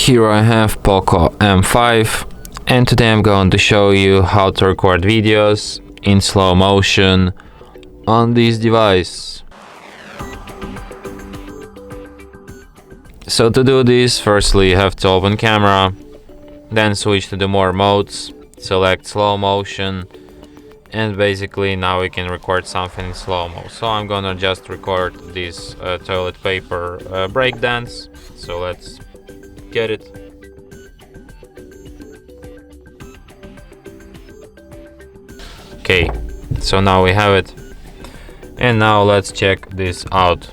Here I have POCO M5, and today I'm going to show you how to record videos in slow motion on this device. So to do this, firstly you have to open camera, then switch to the more modes, select slow motion, and basically now we can record something in slow-mo. So I'm gonna just record this toilet paper breakdance. So let's get it. Okay, so now we have it, and now let's check this out.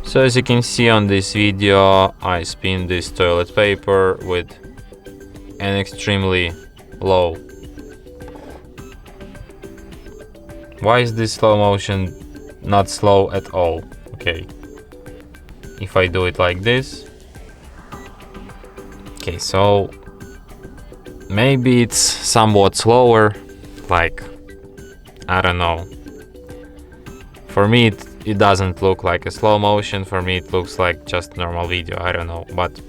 So as you can see on this video, I spin this toilet paper with an extremely low. Why is this slow motion not slow at all? Okay, if I do it like this, okay, so maybe it's somewhat slower, like, I don't know. For me it doesn't look like a slow motion. For me it looks like just normal video, I don't know, but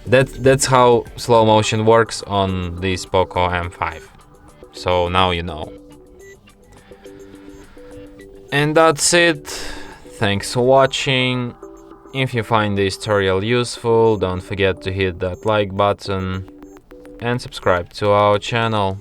that's how slow motion works on this POCO M5. So now you know. And that's it. Thanks for watching. If you find this tutorial useful, don't forget to hit that like button and subscribe to our channel.